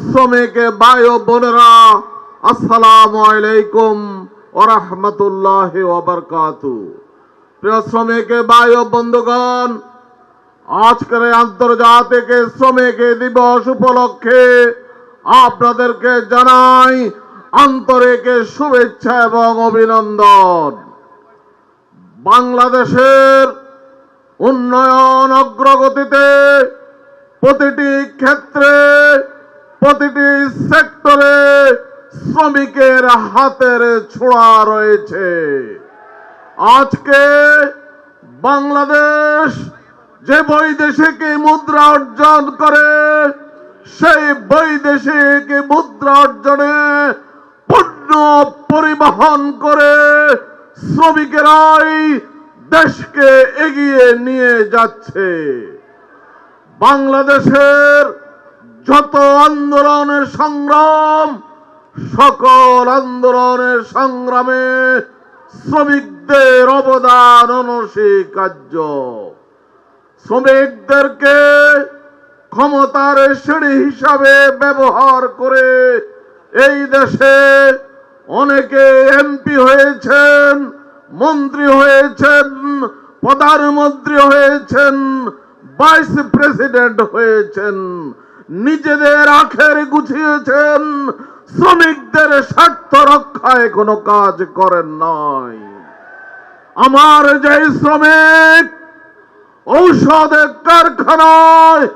শ্রমিক ভাই ও বোনেরা, আসসালামু আলাইকুম ওয়া রাহমাতুল্লাহি ওয়া বারাকাতুহু। প্রিয় শ্রমিক ভাই ও বন্ধুগণ, আজকের আন্তর্জাতিক শ্রমিক দিবস উপলক্ষে আপনাদেরকে জানাই আন্তরিক শুভেচ্ছা এবং অভিনন্দন। বাংলাদেশের উন্নয়ন অগ্রগতিতে প্রতিটি ক্ষেত্রে, প্রতিটি সেক্টরে শ্রমিকের হাতের ছোঁয়া রয়েছে। আজকে বাংলাদেশ যে বৈদেশিক মুদ্রা অর্জন করে, সেই বৈদেশিক মুদ্রা অর্জনে পণ্য পরিবহন করে শ্রমিকেরাই দেশকে এগিয়ে নিয়ে যাচ্ছে। বাংলাদেশের যত আন্দোলনের সংগ্রাম, সকল আন্দোলনের সংগ্রামে শ্রমিকদের অবদান অনস্বীকার্য। শ্রমিকদেরকে ক্ষমতার সিঁড়ি হিসাবে ব্যবহার করে এই দেশে অনেকে এমপি হয়েছেন, মন্ত্রী হয়েছেন, প্রধানমন্ত্রী হয়েছেন, ভাইস প্রেসিডেন্ট হয়েছেন, নিজেদের আখের গুছিয়েছেন, শ্রমিকদের স্বার্থ রক্ষায় কোনো কাজ করেন নাই। আমার যে শ্রমিক ঔষধ কারখানায়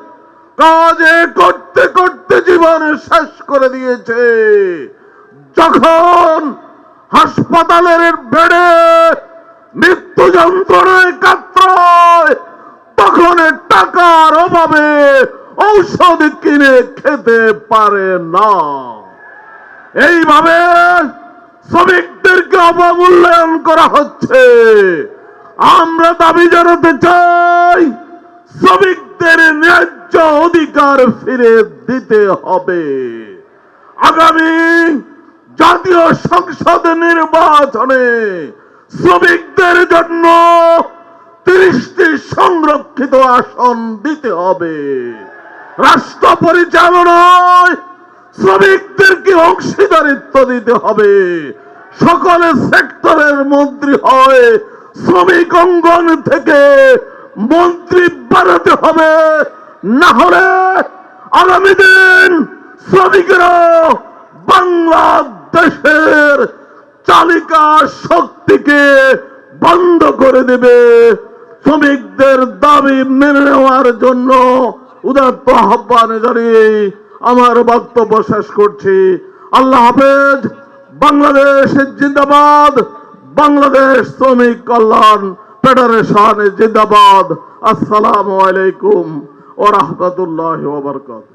কাজে করতে করতে জীবন শেষ করে দিয়েছে, যখন হাসপাতালের বেডে মৃত্যু যন্ত্রণায় কাতরায়, তখন টাকার অভাবে ঔষধ কিনে খেতে পারে না। এইভাবে শ্রমিকদেরকে অবমূল্যায়ন করা হচ্ছে। আমরা দাবি জানাতে চাই, শ্রমিকদের ন্যায্য অধিকার ফিরে দিতে হবে। আগামী জাতীয় সংসদ নির্বাচনে শ্রমিকদের জন্য 30টি সংরক্ষিত আসন দিতে হবে। রাষ্ট্র পরিচালনায় শ্রমিকদেরকে অংশীদারিত্ব দিতে হবে। সকল সেক্টরের মন্ত্রী হয় শ্রমিক অঙ্গন থেকে মন্ত্রী বানাতে হবে, না হলে আগামী দিন শ্রমিকেরা বাংলাদেশের চালিকা শক্তিকে বন্ধ করে দেবে। শ্রমিকদের দাবি মেনে নেওয়ার জন্য উদাত্ত আহ্বান জানিয়ে আমার বক্তব্য শেষ করছি। আল্লাহ হাফেজ। বাংলাদেশ জিন্দাবাদ। বাংলাদেশ শ্রমিক কল্যাণ ফেডারেশন জিন্দাবাদ। আসসালামু আলাইকুম ওয়া রাহমাতুল্লাহি ওয়া বারাকাতুহু।